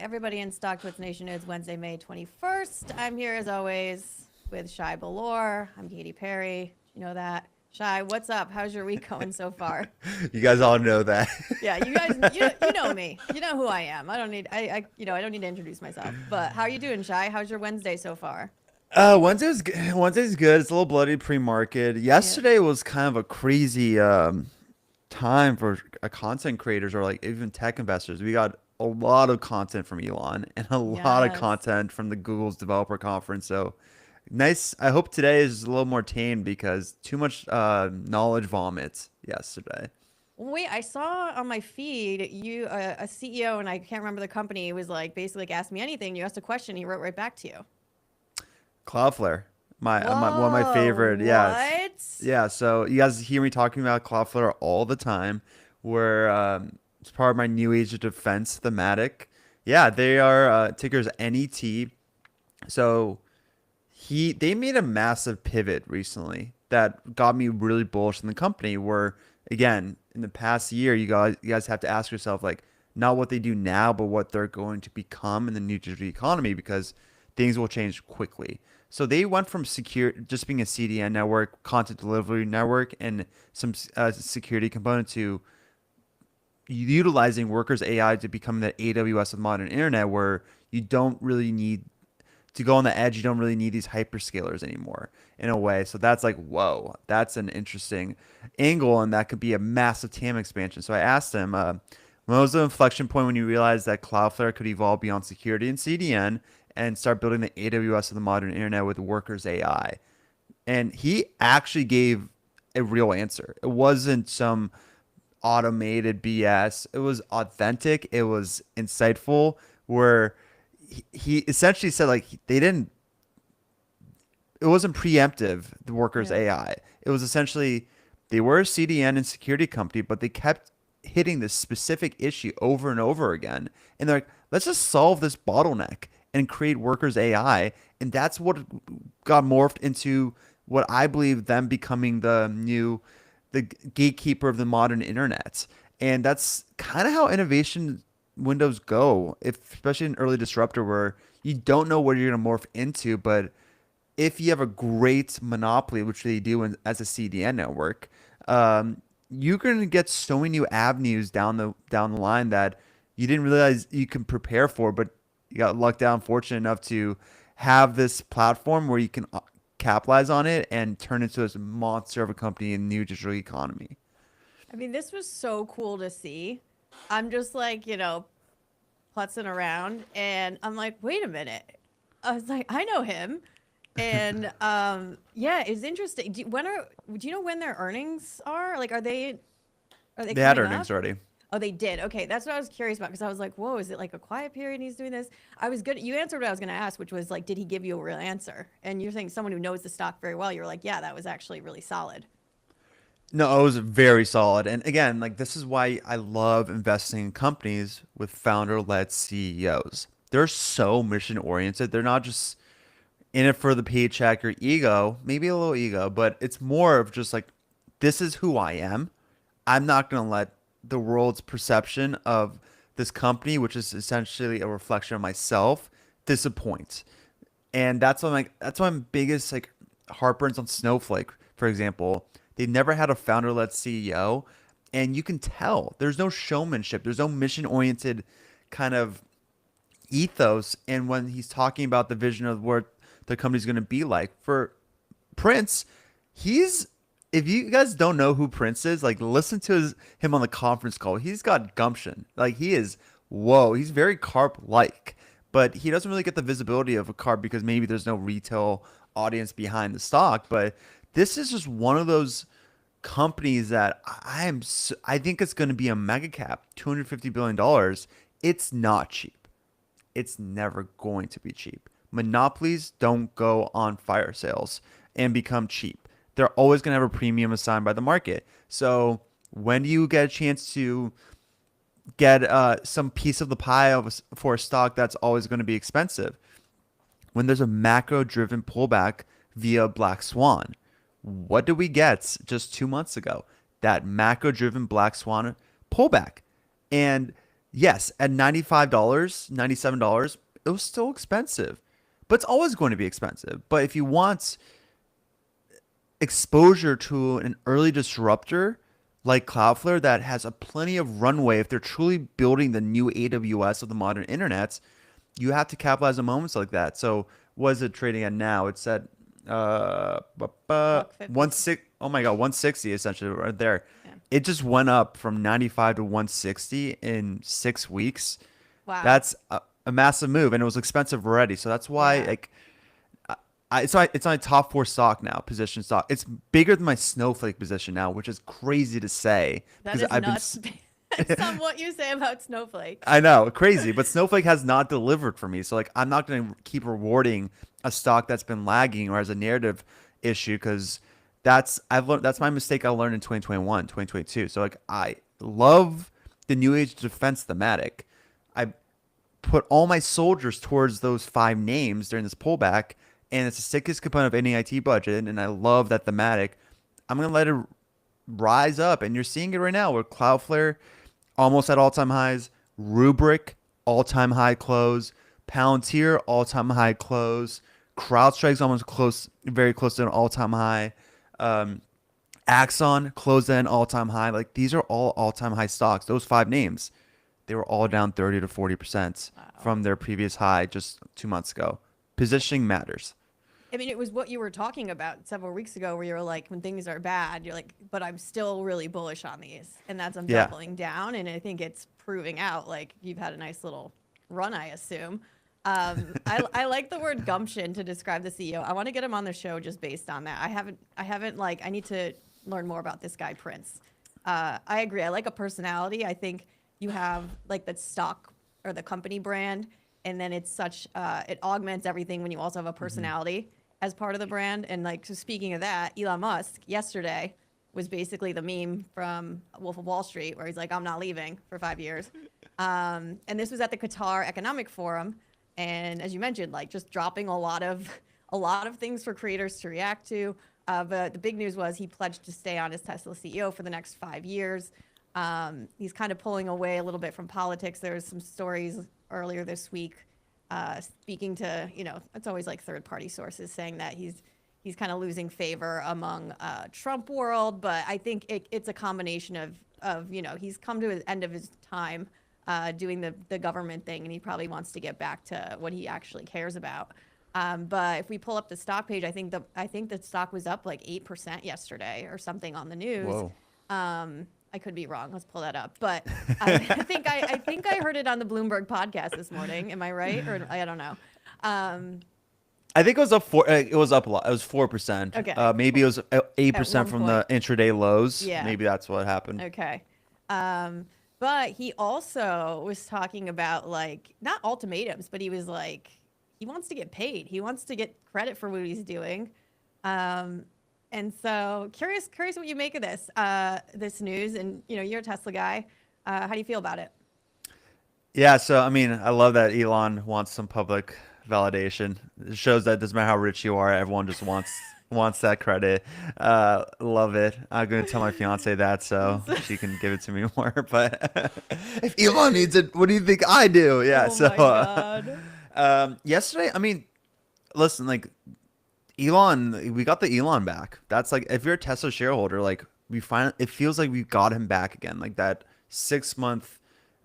Everybody in Stocktwits Nation. It's Wednesday, May 21st. I'm here as always with Shay Boloor. I'm Katy Perry. You know that. Shay, what's up? How's your week going so far? You guys all know that. Yeah, you guys, you know me. You know who I am. I don't need I don't need to introduce myself. But how are you doing, Shay? How's your Wednesday so far? Wednesday's good. It's a little bloody pre-market. Yeah. Yesterday was kind of a crazy time for content creators or like even tech investors. We got a lot of content from Elon and a lot of Yes. content from the Google's developer conference. So nice. I hope today is a little more tame because too much knowledge vomit yesterday. Wait, I saw on my feed you a CEO and I can't remember the company was like basically like ask me anything. You asked a question, he wrote right back to you. Cloudflare, my one of my Whoa, favorite. Yes, what? yeah. So you guys hear me talking about Cloudflare all the time. Where it's part of my new age of defense thematic. Yeah, they are tickers NET. So they made a massive pivot recently that got me really bullish in the company. Where again, in the past year, you guys have to ask yourself like not what they do now, but what they're going to become in the new digital economy because things will change quickly. So they went from secure just being a CDN network, content delivery network, and some security component to utilizing workers AI to become the AWS of modern internet, where you don't really need to go on the edge. You don't really need these hyperscalers anymore in a way. So that's like, whoa, that's an interesting angle, and that could be a massive TAM expansion. So I asked him, when was the inflection point when you realized that Cloudflare could evolve beyond security and CDN and start building the AWS of the modern internet with workers AI? And he actually gave a real answer. It wasn't some automated BS. It was authentic. It was insightful. Where he essentially said like they didn't. It wasn't preemptive. The workers Yeah. AI. It was essentially they were a CDN and security company, but they kept hitting this specific issue over and over again. And they're like, let's just solve this bottleneck and create workers AI. And that's what got morphed into what I believe them becoming the gatekeeper of the modern internet. And that's kind of how innovation windows go, if especially an early disruptor where you don't know what you're going to morph into, but if you have a great monopoly, which they do as a CDN network, you're going to get so many new avenues down the line that you didn't realize you can prepare for, but you got lucked out, fortunate enough to have this platform where you can capitalize on it and turn into this monster of a company in the new digital economy. I mean, this was so cool to see. I'm just like, putzing around and I'm like, wait a minute. I was like, I know him. And yeah, it's interesting. Do you know when their earnings are? Like are they They had coming up? earnings already. Oh, they did. Okay, that's what I was curious about because I was like, "Whoa, is it like a quiet period and he's doing this?" I was good. You answered what I was going to ask, which was like, did he give you a real answer? And you're saying someone who knows the stock very well. You're like, "Yeah, that was actually really solid." No, it was very solid. And again, like this is why I love investing in companies with founder-led CEOs. They're so mission oriented. They're not just in it for the paycheck or ego, maybe a little ego, but it's more of just like, this is who I am. I'm not going to let the world's perception of this company, which is essentially a reflection of myself, disappoint. And that's why my biggest like heartburns on Snowflake, for example. They've never had a founder-led CEO, and you can tell there's no showmanship, there's no mission-oriented kind of ethos. And when he's talking about the vision of what the company's going to be like for Prince, he's if you guys don't know who Prince is, like listen to him on the conference call. He's got gumption. Like he is, whoa, he's very carp like, but he doesn't really get the visibility of a carp because maybe there's no retail audience behind the stock. But this is just one of those companies that I think it's going to be a mega cap, $250 billion. It's not cheap. It's never going to be cheap. Monopolies don't go on fire sales and become cheap. They're always going to have a premium assigned by the market. So when do you get a chance to get some piece of the pie for a stock that's always going to be expensive? When there's a macro driven pullback via Black Swan. What did we get just 2 months ago? That macro driven Black Swan pullback. And Yes, at $95, $97, it was still expensive. But it's always going to be expensive. But if you want exposure to an early disruptor like Cloudflare that has a plenty of runway, if they're truly building the new AWS of the modern internet, you have to capitalize on moments like that. So what is it trading at now? It's at Buck 50. one six. Oh my God, 160 essentially right there. Yeah. It just went up from 95 to 160 in 6 weeks. Wow. That's a massive move, and it was expensive already. So that's why Yeah. like it's on a top four stock now, position stock. It's bigger than my Snowflake position now, which is crazy to say That because is I've been nuts based on what you say about Snowflake. I know, crazy, but Snowflake has not delivered for me. So like I'm not going to keep rewarding a stock that's been lagging or has a narrative issue because I've learned that's my mistake I learned in 2021, 2022. So like I love the new age defense thematic. I put all my soldiers towards those five names during this pullback, and it's the sickest component of any IT budget, and I love that thematic. I'm going to let it rise up, and you're seeing it right now where Cloudflare almost at all-time highs, Rubrik all-time high close, Palantir all-time high close, CrowdStrike's almost close, very close to an all-time high. Um, Axon closed at an all-time high. Like these are all-time high stocks. Those five names, they were all down 30 to 40% Wow. from their previous high just 2 months ago. Positioning matters. I mean, it was what you were talking about several weeks ago, where you were like, when things are bad, you're like, but I'm still really bullish on these, and that's I'm Yeah. doubling down, and I think it's proving out. Like you've had a nice little run, I assume. I like the word gumption to describe the CEO. I want to get him on the show just based on that. I haven't like I need to learn more about this guy Prince. I agree. I like a personality. I think you have like the stock or the company brand, and then it's such it augments everything when you also have a personality as part of the brand. And like, so speaking of that, Elon Musk yesterday was basically the meme from Wolf of Wall Street, where he's like, "I'm not leaving for 5 years." And this was at the Qatar Economic Forum, and as you mentioned, like just dropping a lot of things for creators to react to. But the big news was he pledged to stay on as Tesla CEO for the next 5 years. He's kind of pulling away a little bit from politics. There was some stories earlier this week, speaking to, it's always like third party sources saying that he's kind of losing favor among Trump world. But I think it's a combination of he's come to the end of his time doing the government thing, and he probably wants to get back to what he actually cares about. But if we pull up the stock page, I think the stock was up like 8% yesterday or something on the news. Whoa. I could be wrong. Let's pull that up. But I think I heard it on the Bloomberg podcast this morning. Am I right? Or I don't know. I think it was up four. It was up a lot. It was 4%. Okay. Maybe it was eight At percent one from point. the intraday lows. Yeah. Maybe that's what happened. Okay. But he also was talking about like not ultimatums, but he was like he wants to get paid. He wants to get credit for what he's doing. And so curious what you make of this news. And you're a Tesla guy. How do you feel about it? Yeah. So I mean, I love that Elon wants some public validation. It shows that it doesn't matter how rich you are, everyone just wants that credit. Love it. I'm gonna tell my fiance that so she can give it to me more. But if Elon needs it, what do you think I do? Yeah. Oh So my God. yesterday, I mean, listen, like Elon, we got the Elon back. That's like if you're a Tesla shareholder, like we find it feels like we got him back again. Like that 6 month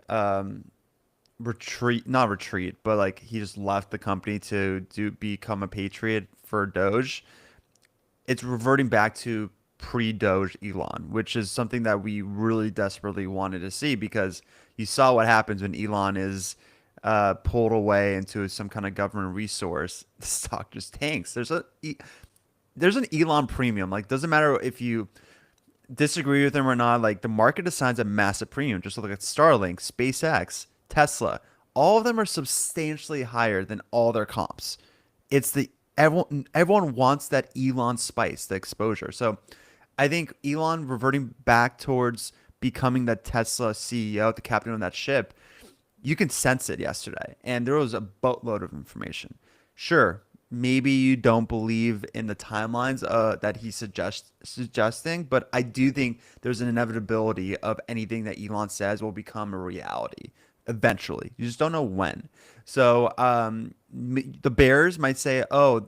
um retreat, not retreat, but like he just left the company to become a patriot for Doge. It's reverting back to pre-Doge Elon, which is something that we really desperately wanted to see because you saw what happens when Elon is pulled away into some kind of government resource. The stock just tanks. There's an Elon premium. Like doesn't matter if you disagree with him or not. Like the market assigns a massive premium. Just look at Starlink, SpaceX, Tesla. All of them are substantially higher than all their comps. It's the everyone wants that Elon spice, the exposure. So I think Elon reverting back towards becoming the Tesla CEO, the captain of that ship, you can sense it yesterday. And there was a boatload of information. Sure, maybe you don't believe in the timelines that he's suggesting, but I do think there's an inevitability of anything that Elon says will become a reality eventually. You just don't know when. So the Bears might say, oh,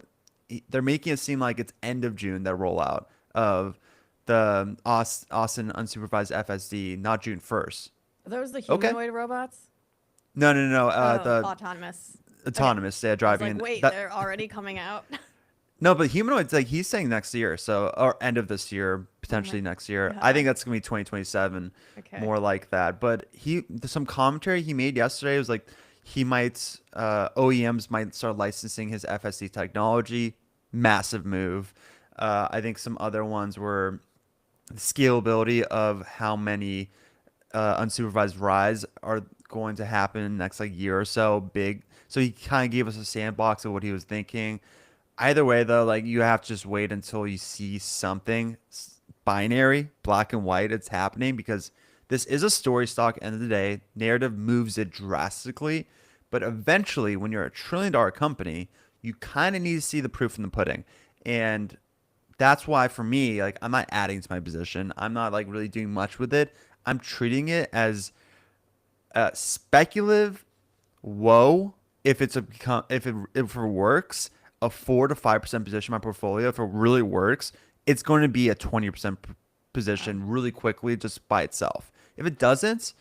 they're making it seem like it's end of June that rollout of the Austin unsupervised FSD, not June 1st. Are those the Okay. humanoid robots? No, no, no. Oh, The autonomous. Okay. autonomous, yeah, I was driving like, in wait, that. they're already coming out. No, but humanoids, like he's saying next year, so or end of this year, Oh potentially my next year. I think God. that's gonna be 2027, Okay. more like that. But some commentary he made yesterday was like he might OEMs might start licensing his FSD technology. Massive move. I think some other ones were the scalability of how many unsupervised rides are going to happen in the next like year or so. Big. So he kind of gave us a sandbox of what he was thinking. Either way, though, like you have to just wait until you see something binary, black and white, it's happening because this is a story stock. End of the day, narrative moves it drastically, but eventually, when you're a $1 trillion company, you kind of need to see the proof in the pudding, and that's why for me, like I'm not adding to my position. I'm not like really doing much with it. I'm treating it as speculative. Whoa, if it works, a 4 to 5% position in my portfolio, if it really works, it's going to be a 20% Wow. position really quickly just by itself. If it doesn't,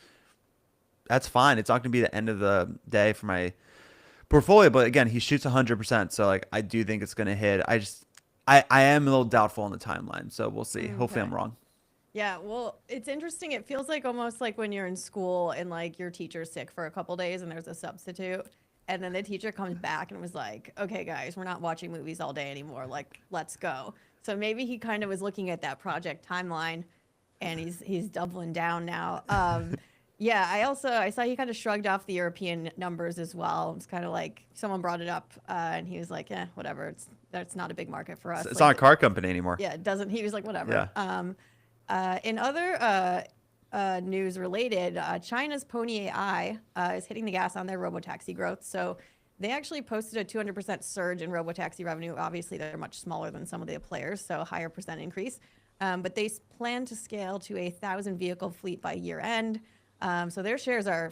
that's fine. It's not going to be the end of the day for my portfolio. But again, he shoots 100%, so like I do think it's going to hit. I am a little doubtful on the timeline, so we'll see. Hopefully, Okay. I'm wrong. Yeah, well, it's interesting. It feels like almost like when you're in school and like your teacher's sick for a couple days and there's a substitute. And then the teacher comes back and was like, okay, guys, we're not watching movies all day anymore. Like, let's go. So maybe he kind of was looking at that project timeline and he's doubling down now. Yeah, I saw he kind of shrugged off the European numbers as well. It's kind of like someone brought it up and he was like, yeah, whatever. That's not a big market for us. It's Like, not a car company anymore. yeah, it doesn't. He was like, whatever. Yeah. In other news related, China's Pony AI is hitting the gas on their robotaxi growth. So they actually posted a 200% surge in robotaxi revenue. Obviously, they're much smaller than some of the players, so higher percent increase. But they plan to scale to 1,000 vehicle fleet by year end. So their shares are,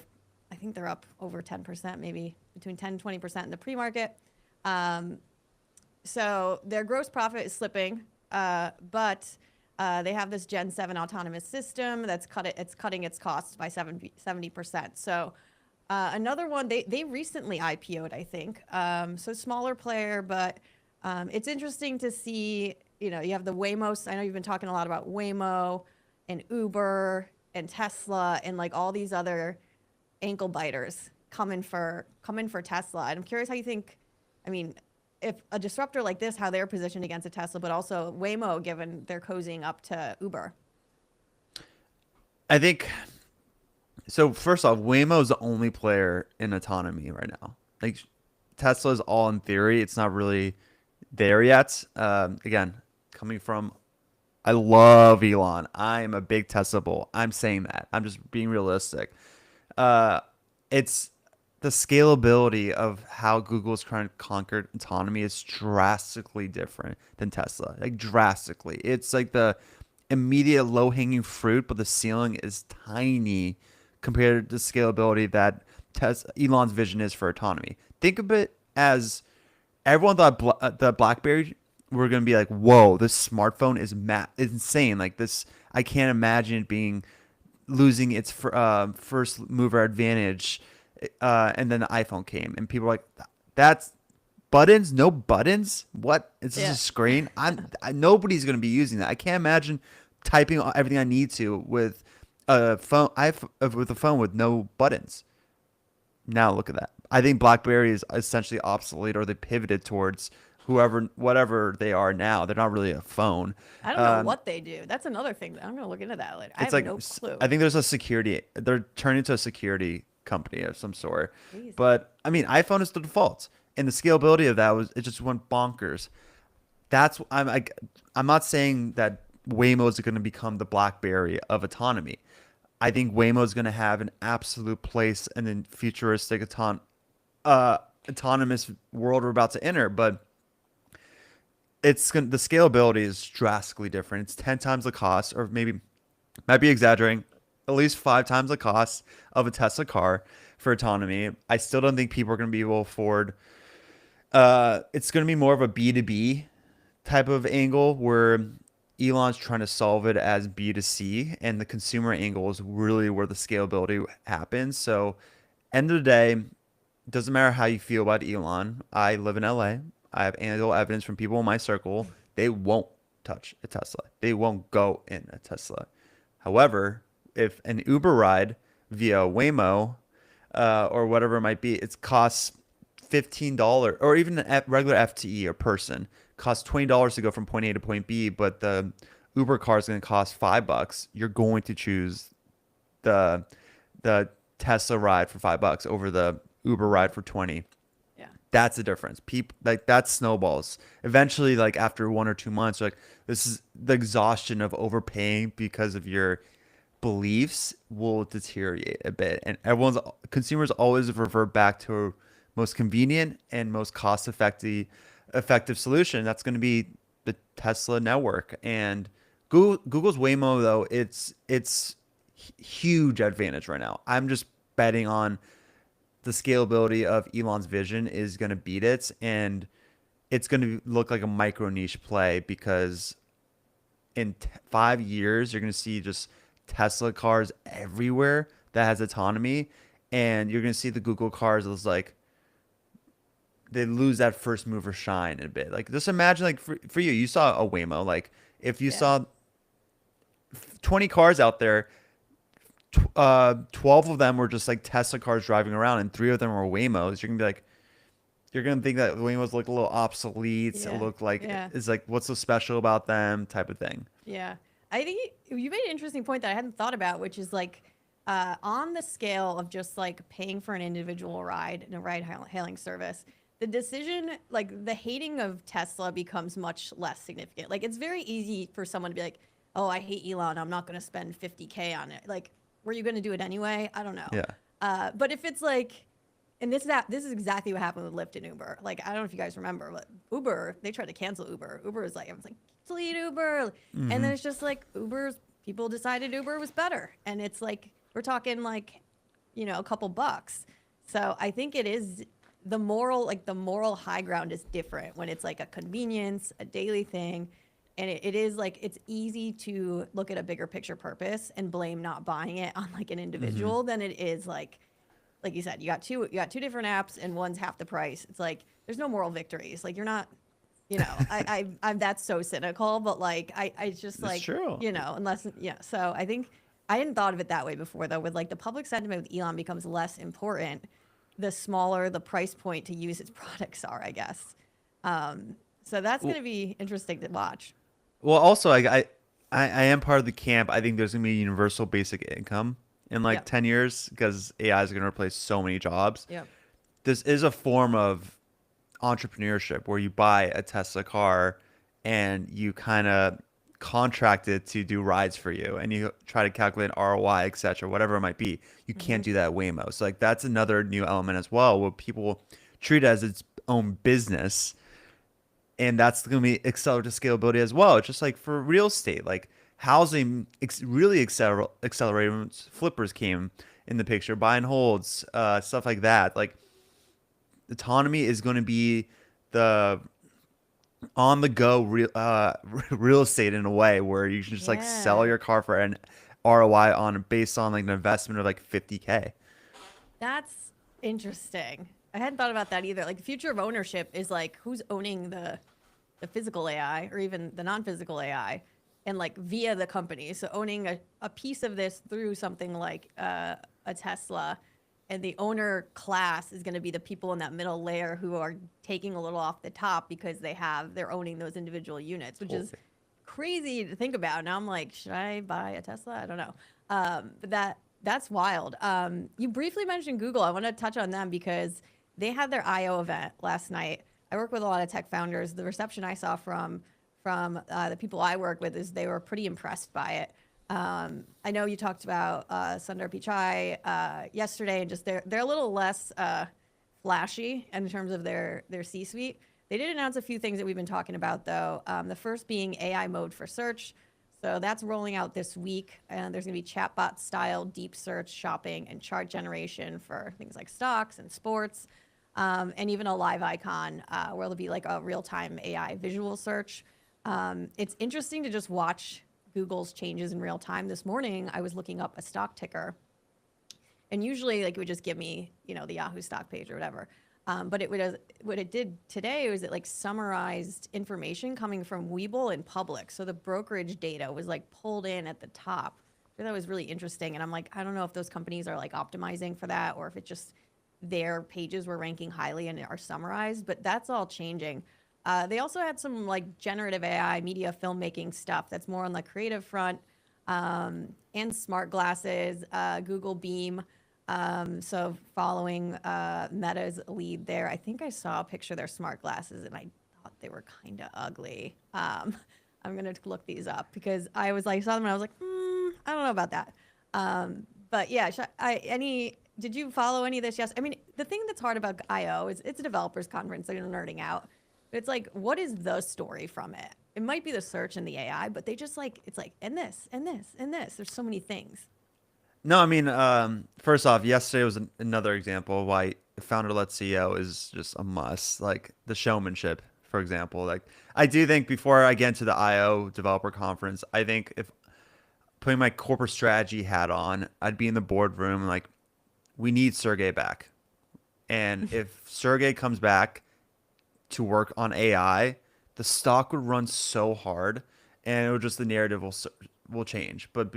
I think they're up over 10%, maybe between 10 and 20% in the pre market. So their gross profit is slipping, but they have this Gen 7 autonomous system that's cutting its costs by 70%. So another one, they recently IPO'd, I think. So smaller player, but it's interesting to see, you know, you have the Waymo. I know you've been talking a lot about Waymo and Uber and Tesla and like all these other ankle biters coming for Tesla. And I'm curious how you think, I mean, if a disruptor like this, how they're positioned against a Tesla, but also Waymo, given they're cozying up to Uber. I think so. First off, Waymo's the only player in autonomy right now. Like Tesla is all in theory. It's not really there yet. Again, coming from, I love Elon. I am a big Tesla bull. I'm saying that. I'm just being realistic. Uh, it's the scalability of how Google's trying to conquer autonomy is drastically different than Tesla. Like drastically. It's like the immediate low-hanging fruit, but the ceiling is tiny compared to the scalability that Elon's vision is for autonomy. Think of it as everyone thought the BlackBerry were going to be like, whoa, this smartphone is insane. Like this, I can't imagine it being losing its first mover advantage. And then the iPhone came, and people were like, "That's buttons, no buttons. What? It's just a Yeah. screen. Nobody's gonna be using that. I can't imagine typing everything I need to with a phone. With a phone with no buttons. Now look at that. I think BlackBerry is essentially obsolete, or they pivoted towards whatever they are now. They're not really a phone. I don't know what they do. That's another thing. I'm going to look into that later. I It's have like no clue. I think there's a security. They're turning into a security company of some sort. Jeez. But I mean, iPhone is the default, and the scalability of that was it just went bonkers. I'm not saying that Waymo is going to become the BlackBerry of autonomy. I think Waymo is going to have an absolute place in the futuristic autonomous world we're about to enter, but the scalability is drastically different. It's 10 times the cost, or maybe might be exaggerating. at least 5 times the cost of a Tesla car for autonomy. I still don't think people are going to be able to afford. It's going to be more of a B2B type of angle where Elon's trying to solve it as B2C, and the consumer angle is really where the scalability happens. So, end of the day, it doesn't matter how you feel about Elon. I live in LA. I have anecdotal evidence from people in my circle. They won't touch a Tesla. They won't go in a Tesla. However, if an Uber ride via Waymo or whatever it might be, it costs $15, or even a regular FTE or person costs $20 to go from point A to point B, but the Uber car is going to cost $5. You're going to choose the the Tesla ride for $5 over the Uber ride for 20. Yeah. That's the difference. People like that snowballs. Eventually, like after 1 or 2 months, like this is the exhaustion of overpaying because of your beliefs will deteriorate a bit, and consumers always revert back to most convenient and most cost effective solution. That's going to be the Tesla network. And Google's Waymo, though, it's huge advantage right now. I'm just betting on the scalability of Elon's vision is going to beat it, and it's going to look like a micro niche play because in 5 years you're going to see just Tesla cars everywhere that has autonomy, and you're going to see the Google cars as like they lose that first mover shine a bit. Like just imagine like for you, you saw a Waymo. Like if you Yeah. saw 20 cars out there, 12 of them were just like Tesla cars driving around, and 3 of them were Waymos. You're gonna be like, you're gonna think that Waymos look a little obsolete. It Yeah. look like Yeah. it's like what's so special about them type of thing. Yeah. I think you made an interesting point that I hadn't thought about, which is like on the scale of just like paying for an individual ride in a hailing service, the decision, like the hating of Tesla becomes much less significant. Like it's very easy for someone to be like, oh, I hate Elon. I'm not going to spend 50K on it. Like, were you going to do it anyway? I don't know. Yeah. But if it's like, and this is exactly what happened with Lyft and Uber. Like, I don't know if you guys remember, but Uber, they tried to cancel Uber. Uber was like, I was like, delete Uber. And then it's just like people decided Uber was better. And it's like, we're talking like, a couple bucks. So I think it is the moral high ground is different when it's like a convenience, a daily thing. And it is like, it's easy to look at a bigger picture purpose and blame not buying it on like an individual than it is like you said, you got two different apps and one's half the price. It's like, there's no moral victories. Like you're not, I'm that's so cynical, but like, I just It's like, true. unless, yeah. So I think I hadn't thought of it that way before though, with like the public sentiment with Elon becomes less important, the smaller the price point to use its products are, I guess. So that's going Well, to be interesting to watch. well, also I am part of the camp. I think there's gonna be universal basic income in like Yep. 10 years because AI is gonna replace so many jobs. Yep. This is a form of entrepreneurship where you buy a Tesla car and you kind of contract it to do rides for you, and you try to calculate ROI, etc., whatever it might be. You Mm-hmm. can't do that at Waymo. So like that's another new element as well where people treat it as its own business, and that's going to be accelerated scalability as well. It's just like for real estate, like housing really accelerated when flippers came in the picture, buy and holds, stuff like that. Like autonomy is going to be the on the go real estate in a way where you can just like sell Yeah. your car for an ROI on based on like an investment of like 50K. That's interesting. I hadn't thought about that either. Like the future of ownership is like who's owning the physical AI or even the non-physical AI and like via the company. So owning a piece of this through something like a Tesla, and the owner class is going to be the people in that middle layer who are taking a little off the top because they're owning those individual units, which is Totally. crazy to think about. Now I'm like, should I buy a Tesla? I don't know. But that's wild. You briefly mentioned Google. I want to touch on them because they had their I/O event last night. I work with a lot of tech founders. The reception I saw from the people I work with is they were pretty impressed by it. I know you talked about Sundar Pichai yesterday, and just they're a little less flashy in terms of their C-suite. They did announce a few things that we've been talking about, though. The first being AI mode for search. So that's rolling out this week. And there's going to be chatbot style deep search, shopping, and chart generation for things like stocks and sports. And even a live icon where there'll be like a real time AI visual search. It's interesting to just watch Google's changes in real time. This morning, I was looking up a stock ticker. And usually, like, it would just give me, the Yahoo stock page or whatever. But what it did today was it like summarized information coming from Webull and Public. So the brokerage data was like pulled in at the top. So that was really interesting. And I'm like, I don't know if those companies are like optimizing for that or if it just their pages were ranking highly and are summarized. But that's all changing. They also had some like generative AI media filmmaking stuff that's more on the creative front, and smart glasses, Google Beam. So following Meta's lead there, I think I saw a picture of their smart glasses and I thought they were kind of ugly. I'm going to look these up because I was like, saw them and I was like, I don't know about that. But yeah, did you follow any of this? Yes. I mean, the thing that's hard about I/O is it's a developers conference. They're nerding out. It's like, what is the story from it? It might be the search and the AI, but they just like, it's like, and this, and this, and this. There's so many things. No, I mean, first off, yesterday was another example of why founder-led CEO is just a must. Like the showmanship, for example. Like I do think before I get into the IO developer conference, I think if putting my corporate strategy hat on, I'd be in the boardroom like, we need Sergey back. And if Sergey comes back to work on AI, the stock would run so hard, and it would just the narrative will change. But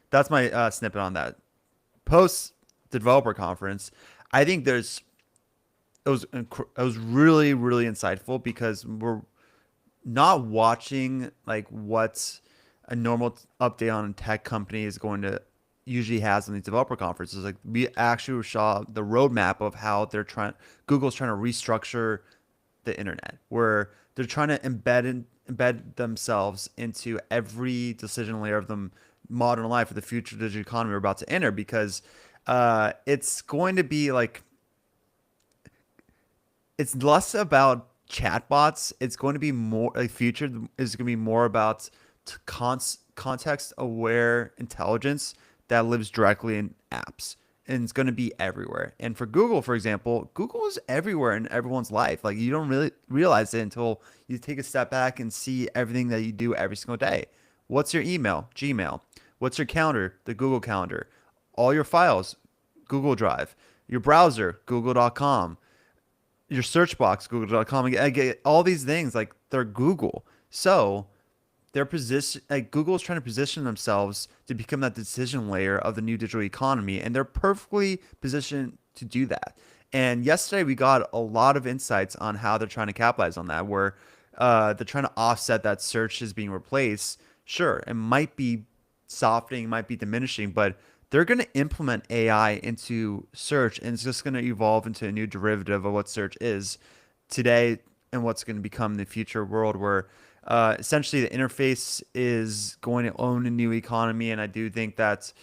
that's my snippet on that. Post developer conference, I think it was really really insightful because we're not watching like what a normal update on a tech company is going to usually has in these developer conferences. Like we actually saw the roadmap of how Google's trying to restructure the internet, where they're trying to embed themselves into every decision layer of the modern life of the future digital economy we're about to enter, because it's going to be like it's less about chatbots. It's going to be more like future is going to be more about context aware intelligence that lives directly in apps, and it's going to be everywhere. And for Google, for example, Google is everywhere in everyone's life. Like you don't really realize it until you take a step back and see everything that you do every single day. What's your email? Gmail. What's your calendar? The Google Calendar. All your files, Google Drive. Your browser, google.com. Your search box, google.com. I get all these things like they're Google. So their position, like Google is trying to position themselves to become that decision layer of the new digital economy, and they're perfectly positioned to do that. And yesterday we got a lot of insights on how they're trying to capitalize on that, where they're trying to offset that search is being replaced. Sure, it might be softening, might be diminishing, but they're going to implement AI into search, and it's just going to evolve into a new derivative of what search is today and what's going to become the future world, where essentially the interface is going to own a new economy. And I do think that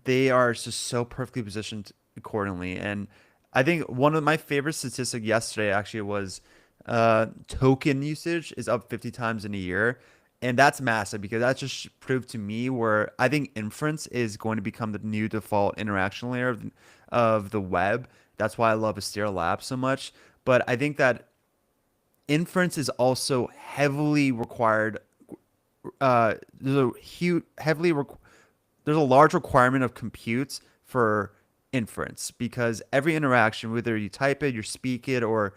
they are just so perfectly positioned accordingly. And I think one of my favorite statistics yesterday actually was token usage is up 50 times in a year. And that's massive, because that just proved to me where I think inference is going to become the new default interaction layer of the web. That's why I love Astera Labs so much. But I think that inference is also heavily required. There's a there's a large requirement of compute for inference, because every interaction, whether you type it, you speak it, or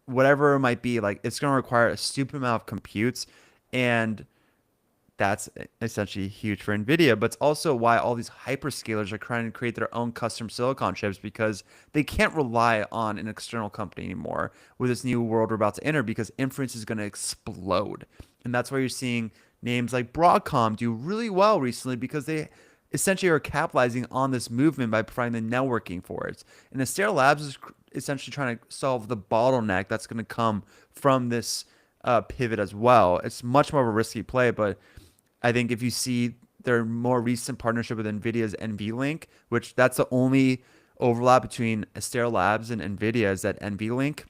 whatever it might be, like it's going to require a stupid amount of compute. And that's essentially huge for NVIDIA, but it's also why all these hyperscalers are trying to create their own custom silicon chips, because they can't rely on an external company anymore with this new world we're about to enter, because inference is going to explode. And that's why you're seeing names like Broadcom do really well recently, because they essentially are capitalizing on this movement by providing the networking for it. And Astera Labs is essentially trying to solve the bottleneck that's going to come from this pivot as well. It's much more of a risky play, but I think if you see their more recent partnership with NVIDIA's NVLink, which that's the only overlap between Astera Labs and NVIDIA, is that NVLink,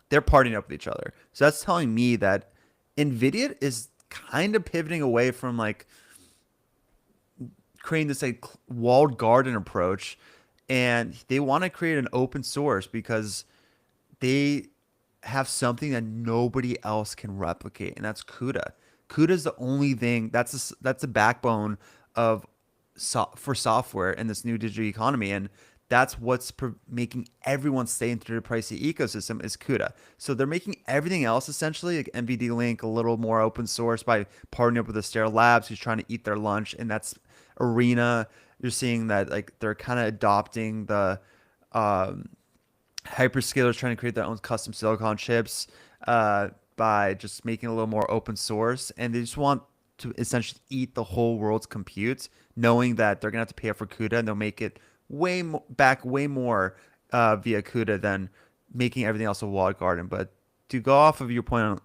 they're partnering up with each other. So that's telling me that NVIDIA is kind of pivoting away from like creating this like walled garden approach, and they want to create an open source because they have something that nobody else can replicate, and that's CUDA. CUDA is the only thing that's the backbone of for software in this new digital economy, and that's what's making everyone stay into the pricey ecosystem is CUDA. So they're making everything else essentially like NVD Link a little more open source by partnering up with Astera Labs, who's trying to eat their lunch, and that's Arena. You're seeing that like they're kind of adopting the um, hyperscalers trying to create their own custom silicon chips by just making it a little more open source, and they just want to essentially eat the whole world's compute, knowing that they're gonna have to pay for CUDA, and they'll make it way more via CUDA than making everything else a walled garden. But to go off of your point on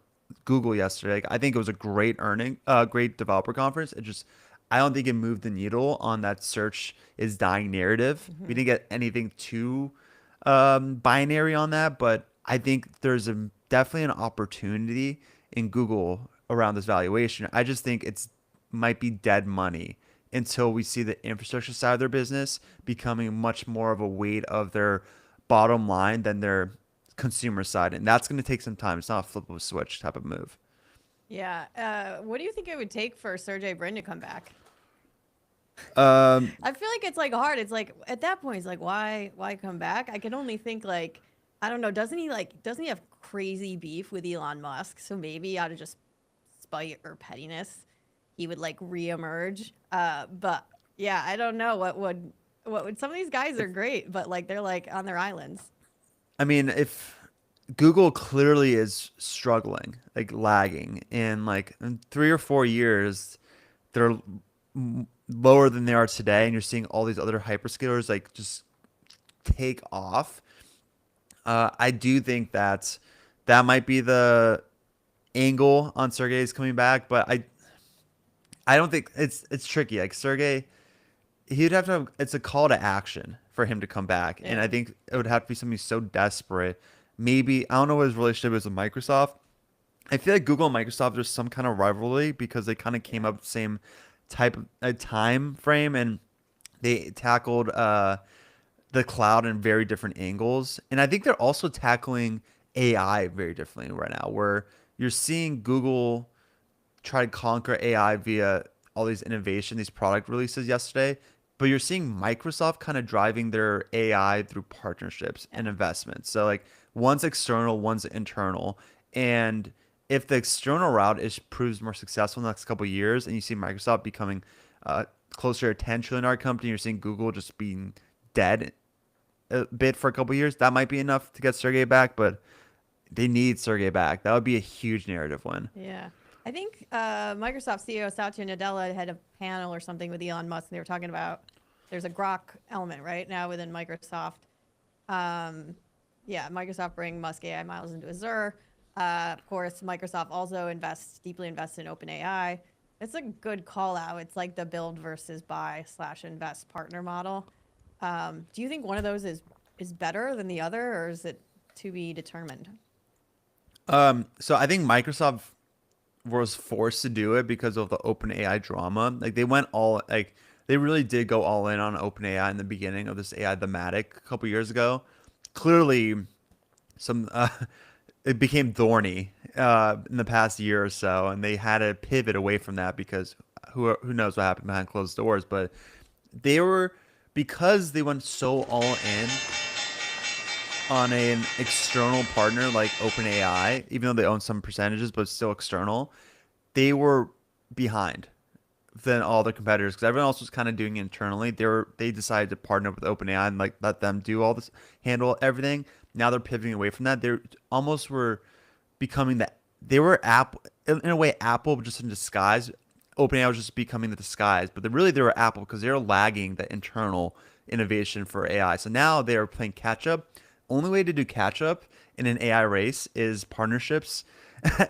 Google yesterday, like, I think it was a great developer conference. It just I don't think it moved the needle on that search is dying narrative. We didn't get anything too binary on that, but I think there's definitely an opportunity in Google around this valuation. I just think it's might be dead money until we see the infrastructure side of their business becoming much more of a weight of their bottom line than their consumer side, and that's going to take some time. It's not a flip of a switch type of move. Yeah. What do you think it would take for Sergey Brin to come back? Um, I feel like it's like hard. It's like at that point, it's like why come back? I can only think like I don't know. Doesn't he have crazy beef with Elon Musk? So maybe out of just spite or pettiness, he would like reemerge. But yeah, I don't know what would some of these guys are great, but like they're like on their islands. I mean, if Google clearly is struggling, like lagging, in like in 3 or 4 years, they're lower than they are today, and you're seeing all these other hyperscalers like just take off. I do think that that might be the angle on Sergey's coming back, but I don't think it's tricky. Like Sergey, he'd have to it's a call to action for him to come back, and Yeah. I think it would have to be something so desperate. Maybe I don't know what his relationship is with Microsoft. I feel like Google and Microsoft there's some kind of rivalry because they kind of came Yeah. up the same type of time frame, and they tackled the cloud in very different angles. And I think they're also tackling AI very differently right now, where you're seeing Google try to conquer AI via all these innovation, these product releases yesterday. But you're seeing Microsoft kind of driving their AI through partnerships Yeah. and investments. So like one's external, one's internal. And if the external route is proves more successful in the next couple of years, and you see Microsoft becoming closer to $10 trillion company, you're seeing Google just being dead a bit for a couple of years. That might be enough to get Sergey back, but they need Sergey back. That would be a huge narrative win. Yeah. I think Microsoft CEO Satya Nadella had a panel or something with Elon Musk, and they were talking about there's a Grok element right now within Microsoft. Um, yeah, Microsoft bring Musk AI models into Azure. Of course, Microsoft also deeply invests in OpenAI. It's a good call out. It's like the build versus buy slash invest partner model. Do you think one of those is better than the other, or is it to be determined? So I think Microsoft was forced to do it because of the OpenAI drama. Like they went all like they really did go all in on OpenAI in the beginning of this AI thematic a couple years ago. Clearly, some it became thorny in the past year or so, and they had to pivot away from that because who knows what happened behind closed doors. But they were because they went so all in on an external partner like OpenAI, even though they own some percentages, but still external, they were behind than all their competitors because everyone else was kind of doing it internally. They decided to partner up with OpenAI and like let them do all this, handle everything. Now they're pivoting away from that. They almost were becoming that they were Apple in a way, Apple just in disguise. OpenAI was just becoming the disguise, but they were Apple because they were lagging the internal innovation for AI. So now they are playing catch up. Only way to do catch up in an AI race is partnerships,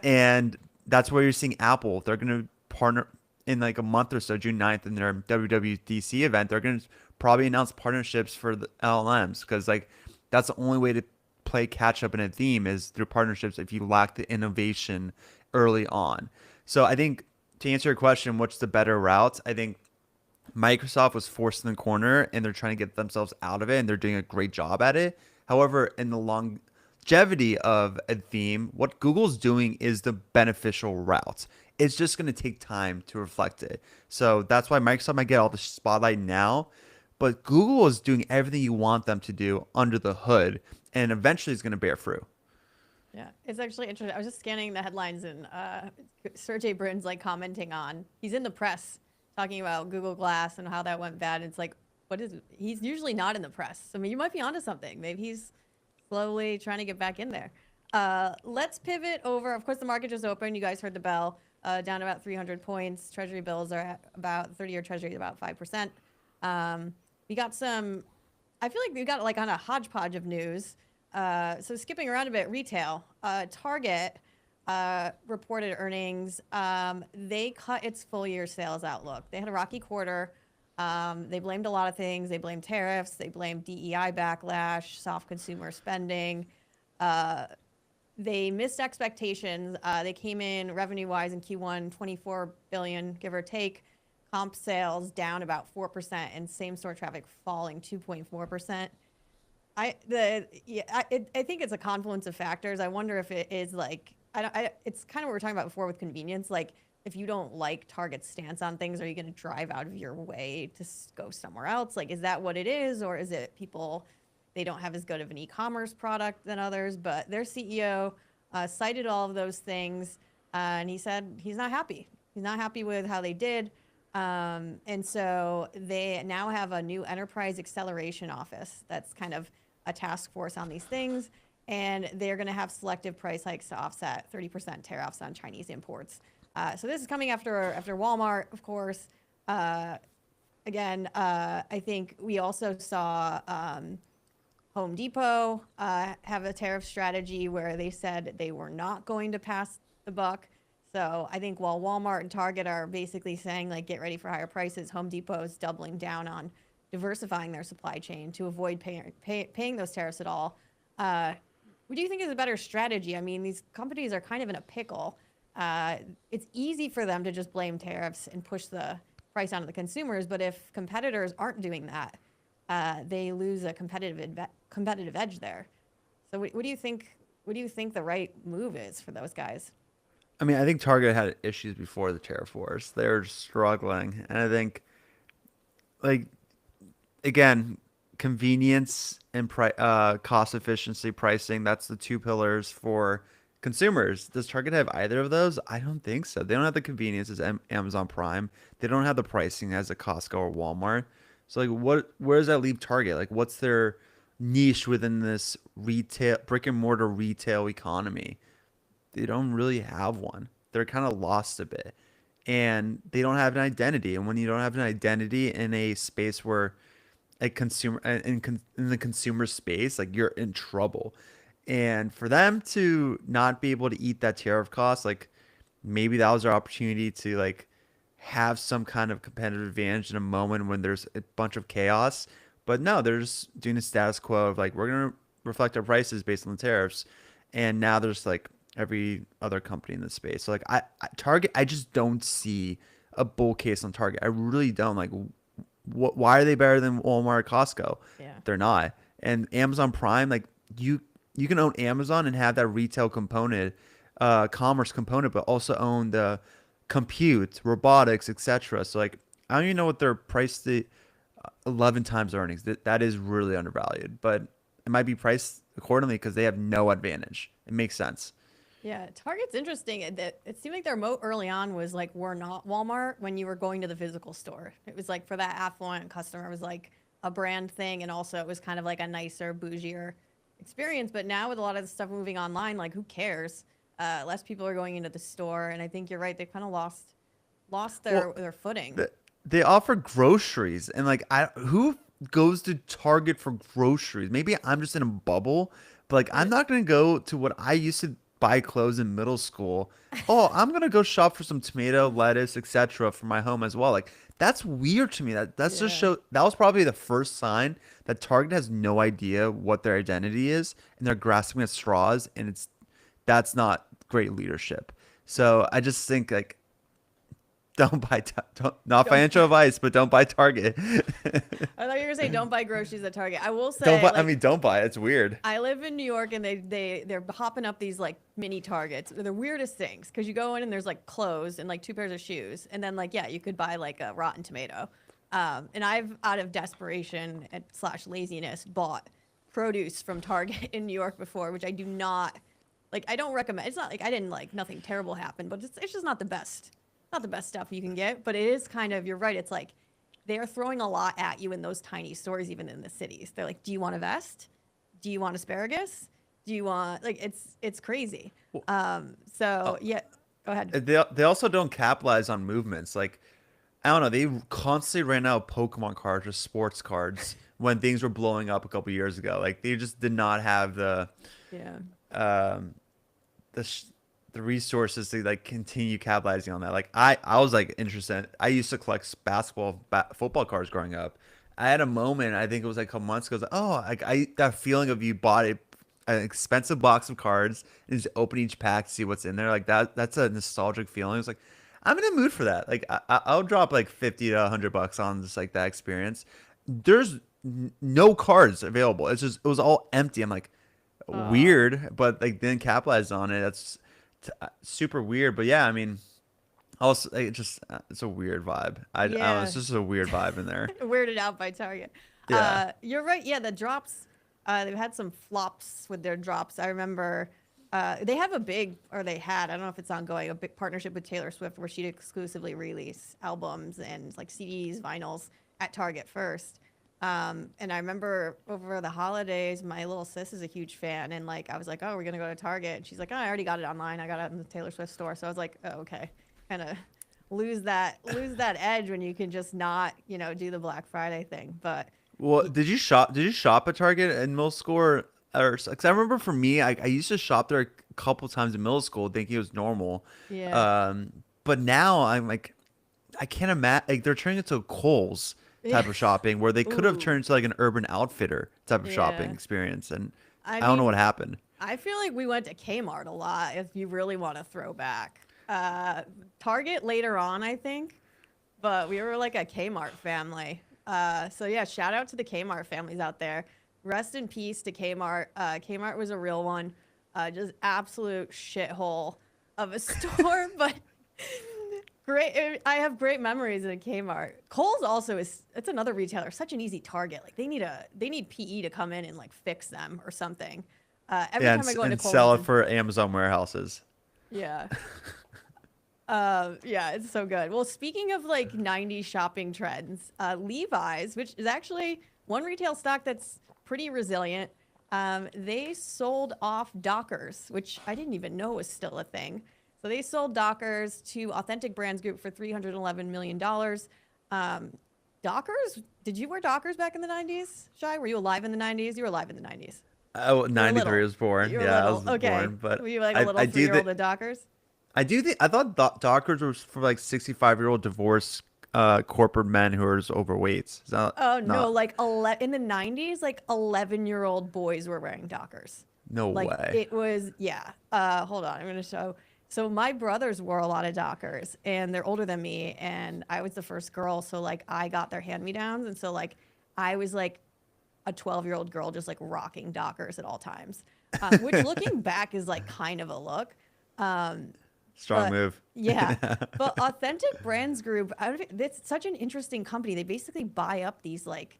and that's where you're seeing Apple. They're going to partner in like a month or so, June 9th, in their WWDC event. They're going to probably announce partnerships for the LLMs because like that's the only way to play catch up in a theme is through partnerships if you lack the innovation early on. So I think to answer your question, what's the better route? I think Microsoft was forced in the corner and they're trying to get themselves out of it and they're doing a great job at it. However, in the longevity of a theme, what Google's doing is the beneficial route. It's just going to take time to reflect it. So that's why Microsoft might get all the spotlight now, but Google is doing everything you want them to do under the hood and eventually it's going to bear fruit. Yeah, it's actually interesting. I was just scanning the headlines and Sergey Brin's like commenting on. He's in the press talking about Google Glass and how that went bad. It's like, what is? He's usually not in the press. I mean, you might be onto something. Maybe he's slowly trying to get back in there. Let's pivot over. Of course, the market just opened. You guys heard the bell. Down about 300 points. Treasury bills are at about 30-year Treasury about 5%. We got some. I feel like we got like on a hodgepodge of news. So skipping around a bit, retail. Target reported earnings. They cut its full year sales outlook. They had a rocky quarter. They blamed a lot of things. They blamed tariffs. They blamed DEI backlash, soft consumer spending. They missed expectations. They came in revenue-wise in Q1, 24 billion, give or take. Comp sales down about 4% and same-store traffic falling 2.4%. I think it's a confluence of factors. I wonder if it is like it's kind of what we were talking about before with convenience. Like if you don't like Target's stance on things, are you going to drive out of your way to go somewhere else? Like, is that what it is, or is it people they don't have as good of an e-commerce product than others? But their CEO cited all of those things, and he said he's not happy. He's not happy with how they did. And so they now have a new enterprise acceleration office that's kind of a task force on these things. And they're going to have selective price hikes to offset 30% tariffs on Chinese imports. So this is coming after Walmart, of course. Again, I think we also saw Home Depot have a tariff strategy where they said they were not going to pass the buck. So I think while Walmart and Target are basically saying, like, get ready for higher prices, Home Depot is doubling down on diversifying their supply chain to avoid paying those tariffs at all. What do you think is a better strategy? I mean, these companies are kind of in a pickle. It's easy for them to just blame tariffs and push the price onto the consumers, but if competitors aren't doing that, they lose a competitive edge there. So what do you think? What do you think the right move is for those guys? I mean, I think Target had issues before the tariff wars. They're struggling, and I think like again, convenience and cost efficiency pricing, that's the two pillars for consumers. Does Target have either of those? I don't think so. They don't have the convenience as Amazon Prime. They don't have the pricing as a Costco or Walmart. So like where does that leave Target? Like what's their niche within this retail brick and mortar retail economy? They don't really have one. They're kind of lost a bit. And they don't have an identity. And when you don't have an identity in a space where a consumer in the consumer space, like you're in trouble. And for them to not be able to eat that tariff cost, like maybe that was their opportunity to like have some kind of competitive advantage in a moment when there's a bunch of chaos. But no, they're just doing the status quo of like we're gonna reflect our prices based on the tariffs. And now there's like every other company in the space. So like Target, I just don't see a bull case on Target. I really don't. Like why are they better than Walmart, Costco? Yeah. They're not. And Amazon Prime, like you can own Amazon and have that retail component, commerce component, but also own the compute, robotics, etc. So like I don't even know what they're priced at 11 times earnings. That is really undervalued, but it might be priced accordingly because they have no advantage. It makes sense. Yeah, Target's interesting. It seemed like their moat early on was like, we're not Walmart when you were going to the physical store. It was like for that affluent customer, it was like a brand thing. And also it was kind of like a nicer, bougier experience. But now with a lot of the stuff moving online, like who cares? Less people are going into the store. And I think you're right. They kind of lost their footing. They offer groceries and like who goes to Target for groceries? Maybe I'm just in a bubble, but like I'm not going to go to what I used to buy clothes in middle school. Oh, I'm gonna go shop for some tomato, lettuce, etc. for my home as well. Like that's weird to me. That's just Yeah. show that was probably the first sign that Target has no idea what their identity is and they're grasping at straws and that's not great leadership. So I just think like don't buy don't not Don't financial advice, but don't buy Target. I thought you were gonna say don't buy groceries at Target. I will Don't say, buy. I like, mean, don't buy it. It's weird. I live in New York, and they're hopping up these like mini Targets. They're the weirdest things because you go in and there's like clothes and like two pairs of shoes, and then like yeah, you could buy like a rotten tomato. And I've out of desperation and slash laziness bought produce from Target in New York before, which I do not like. I don't recommend. It's not like I didn't like nothing terrible happened, but it's just not the best, not the best stuff you can get. But it is kind of, you're right. It's like they are throwing a lot at you in those tiny stores, even in the cities. They're like, do you want a vest? Do you want asparagus? Do you want, like, it's crazy. So yeah, go ahead. They also don't capitalize on movements. Like I don't know. They constantly ran out of Pokemon cards or sports cards when things were blowing up a couple years ago. Like they just did not have Yeah. um, the sh the resources to like continue capitalizing on that. Like I was like interested. I used to collect football cards growing up. I had a moment. I think it was like a couple months ago. I was like, oh, like I that feeling of you bought an expensive box of cards and just open each pack to see what's in there. Like that's a nostalgic feeling. It's like I'm in a mood for that. Like I'll drop like 50 to $100 on just like that experience. There's no cards available. It's just it was all empty. I'm like Uh, weird, but like didn't capitalize on it. That's super weird. But yeah, I mean, also it just it's a weird vibe. I don't know. yeah. It's just a weird vibe in there. Weirded out by Target. Yeah. You're right. Yeah, the drops. They've had some flops with their drops. I remember they have a big, or they had, I don't know if it's ongoing, a big partnership with Taylor Swift where she'd exclusively release albums and like CDs, vinyls at Target first. And I remember over the holidays, my little sis is a huge fan, and like I was like, "Oh, we're gonna go to Target," and she's like, "Oh, I already got it online. I got it in the Taylor Swift store." So I was like, "Oh, okay." Kind of lose that edge when you can just not, do the Black Friday thing. But Well, y- Did you shop at Target in middle school or? Because I remember for me, I used to shop there a couple times in middle school, thinking it was normal. yeah, But now I'm like, I can't imagine like they're turning into a Kohl's yeah, type of shopping where they could have ooh, turned into like an Urban Outfitter type of shopping yeah. experience, and I I don't know what mean, happened. I feel like we went to Kmart a lot. If you really want to throw back, Target later on, I think, but we were like a Kmart family. So yeah, shout out to the Kmart families out there. Rest in peace to Kmart. Kmart was a real one. Just absolute shithole of a store, but great. I have great memories at Kmart. Kohl's also is, it's another retailer, such an easy target. Like they need PE to come in and like fix them or something. Every Yeah, time I go into and Kohl's, sell it's it for Amazon warehouses. yeah. Yeah, it's so good. Well, speaking of like 90s shopping trends, Levi's, which is actually one retail stock that's pretty resilient, they sold off Dockers, which I didn't even know was still a thing. So they sold Dockers to Authentic Brands Group for $311 million. Dockers, did you wear Dockers back in the 90s, Shy? Were you alive in the 90s? You were alive in the 90s. Oh, You were 93 little. was born. You were Yeah, I little. was Okay. born, but Were you like a little I do 3-year-old think at Dockers? I do think I thought Dockers was for like 65-year-old divorced corporate men who are just overweight. Is that Oh no, not? like in the 90s, like 11-year-old boys were wearing Dockers. No Like way. it was, yeah. Hold on, I'm gonna show. So my brothers wore a lot of Dockers, and they're older than me, and I was the first girl, so like I got their hand-me-downs, and so like I was like a 12-year-old girl just like rocking Dockers at all times. Which looking back is like kind of a look. Um, Strong but move. yeah, but Authentic Brands Group, it's such an interesting company. They basically buy up these like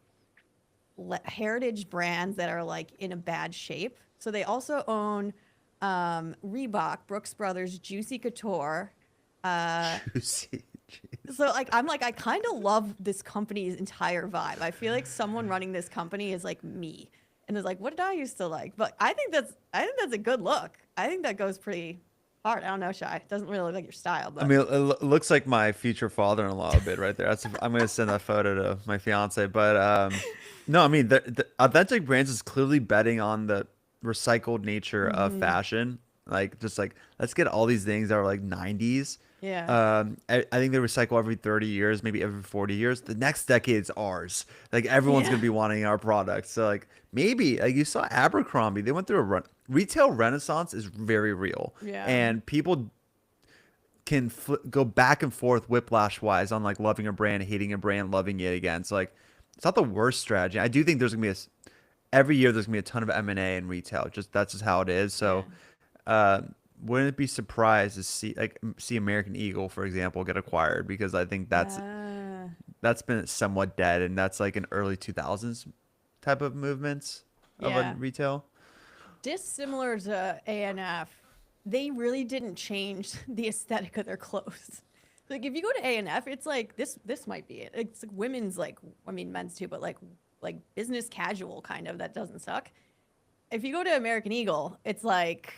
heritage brands that are like in a bad shape. So they also own Reebok, Brooks Brothers, Juicy Couture. Uh, Juicy. Jeez. so like I kind of love this company's entire vibe. I feel like someone running this company is like me, and is like, what did I used to like? But I think that's a good look. I think that goes pretty hard. I don't know, Shy. It doesn't really look like your style, I but mean, looks like my future father-in-law a bit right there. I'm gonna send that photo to my fiance. But no, I mean, the Authentic Brands is clearly betting on the recycled nature of hmm fashion. Like, just like let's get all these things that are like 90s. yeah, I think they recycle every 30 years, maybe every 40 years. The next decade's ours. Like everyone's yeah, gonna be wanting our products. So like maybe like you saw Abercrombie, they went through a run. Retail renaissance is very real, yeah. and people can go back and forth whiplash wise on like loving a brand, hating a brand, loving it again. So like it's not the worst strategy. I do think there's gonna be every year there's gonna be a ton of M&A in retail. Just that's just how it is. Yeah. So uh, wouldn't it be surprised to see American Eagle, for example, get acquired because I think Yeah. that's been somewhat dead, and that's like an early 2000s type of movements of a Yeah. retail. Dissimilar to ANF, they really didn't change the aesthetic of their clothes. Like if you go to ANF, it's like this might be it. It's like women's like I mean men's too, but like business casual kind of that doesn't suck. If you go to American Eagle, it's like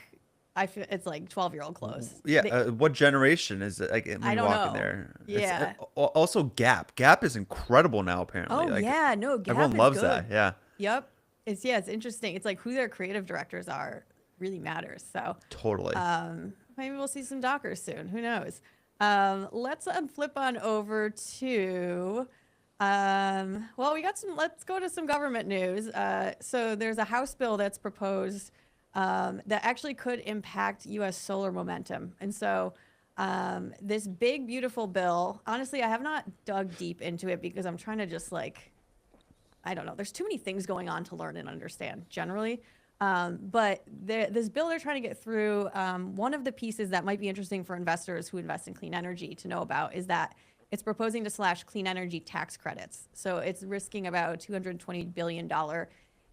I feel it's like 12-year-old clothes. Yeah, what generation is it? Like when I you don't walk in know. there, it's Yeah. also Gap. Gap is incredible now. Apparently, Oh like yeah, no, Gap everyone is loves good. that. Yeah, Yep. It's interesting. It's like who their creative directors are really matters. So totally. maybe we'll see some Dockers soon. Who knows? Let's flip on over to well, we got some. Let's go to some government news. So there's a House bill that's proposed that actually could impact U.S. solar momentum, and so this big, beautiful bill. Honestly, I have not dug deep into it because I'm trying to just like I don't know. There's too many things going on to learn and understand generally. But this bill they're trying to get through, one of the pieces that might be interesting for investors who invest in clean energy to know about is that it's proposing to slash clean energy tax credits. So it's risking about $220 billion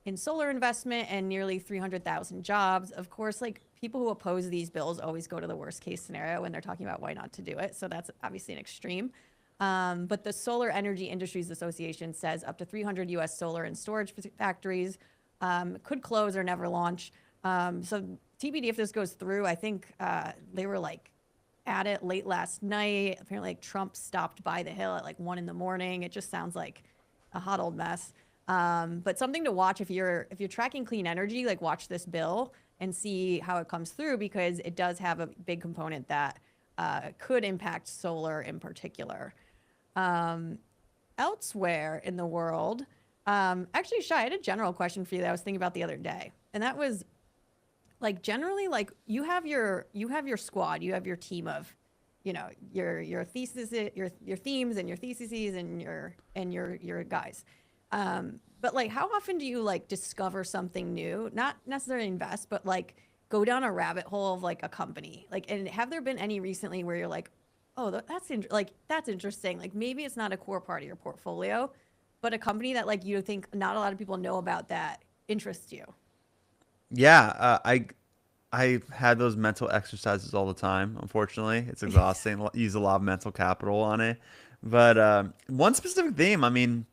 in solar investment and nearly 300,000 jobs. Of course, like people who oppose these bills always go to the worst case scenario when they're talking about why not to do it. So that's obviously an extreme. But the Solar Energy Industries Association says up to 300 U.S. solar and storage factories could close or never launch. So TBD if this goes through. I think they were like at it late last night. Apparently, like, Trump stopped by the Hill at like 1 a.m. It just sounds like a hot old mess. But something to watch if you're tracking clean energy, like watch this bill and see how it comes through because it does have a big component that could impact solar in particular. Elsewhere in the world, actually, Shy, I had a general question for you that I was thinking about the other day, and that was like generally, like you have your squad, you have your team of, you know, your thesis, your themes and your theses and your guys. But like, how often do you like discover something new? Not necessarily invest, but like go down a rabbit hole of like a company. Like, and have there been any recently where you're like, oh, that's interesting. Like maybe it's not a core part of your portfolio, but a company that like you think not a lot of people know about that interests you. Yeah, I had those mental exercises all the time. Unfortunately, it's exhausting. Use a lot of mental capital on it. But one specific theme, I mean,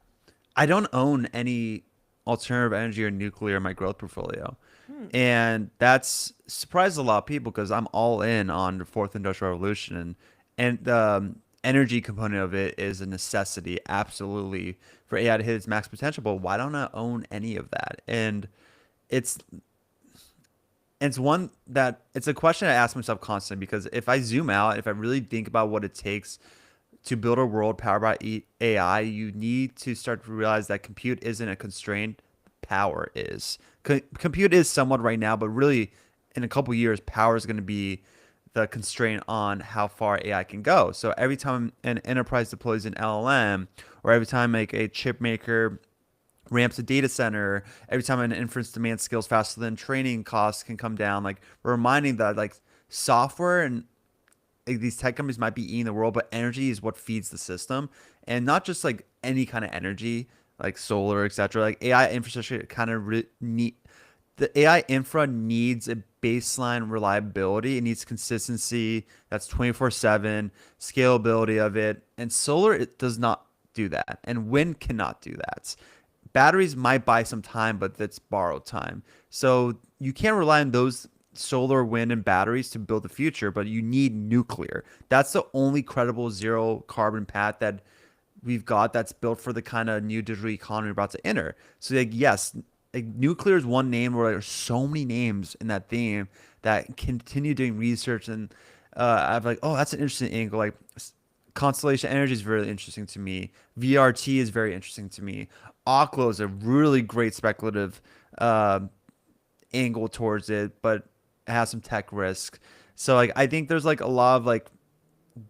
I don't own any alternative energy or nuclear in my growth portfolio. Hmm. And that's surprised a lot of people because I'm all in on the fourth industrial revolution and the energy component of it is a necessity, absolutely, for AI to hit its max potential. But why don't I own any of that? And it's it's one that it's a question I ask myself constantly because if I zoom out, if I really think about what it takes to build a world powered by AI, you need to start to realize that compute isn't a constraint. Power is. Compute is somewhat right now, but really in a couple years, power is going to be the constraint on how far AI can go. So every time an enterprise deploys an LLM, or every time like a chip maker ramps a data center, every time an inference demand scales faster than training costs can come down, like we're reminding that like software and like, these tech companies might be eating the world, but energy is what feeds the system, and not just like any kind of energy, like solar, etc. Like AI infrastructure kind of need the AI infra needs a baseline reliability. It needs consistency. That's 24/7 scalability of it, and solar it does not do that, and wind cannot do that. Batteries might buy some time, but that's borrowed time. So you can't rely on those solar, wind, and batteries to build the future, but you need nuclear. That's the only credible zero carbon path that we've got that's built for the kind of new digital economy we're about to enter. So like yes, like nuclear is one name where there's so many names in that theme that continue doing research and I've like, oh, that's an interesting angle. Like Constellation Energy is very interesting to me. VRT is very interesting to me. Oklo is a really great speculative uh, angle towards it, but it has some tech risk. So like I think there's like a lot of like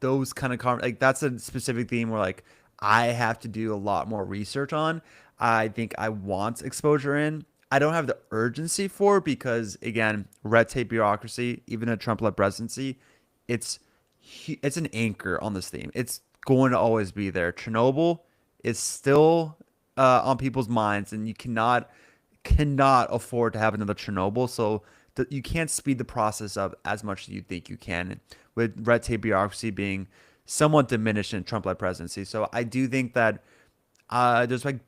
those kind of like that's a specific theme where like I have to do a lot more research on. I think I want exposure in. I don't have the urgency for it because again, red tape bureaucracy, even a Trump-led presidency, it's it's an anchor on this theme. It's going to always be there. Chernobyl is still on people's minds, and you cannot afford to have another Chernobyl. So you can't speed the process up as much as you think you can, with red tape bureaucracy being somewhat diminished in Trump-led presidency. So I do think that there's like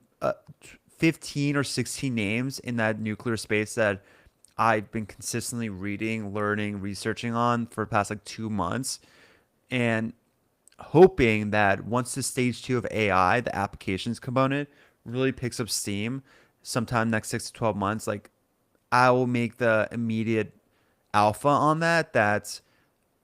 15 or 16 names in that nuclear space that I've been consistently reading, learning, researching on for the past like 2 months, and hoping that once the stage two of AI, the applications component, really picks up steam sometime next 6 to 12 months, like I will make the immediate alpha on that. That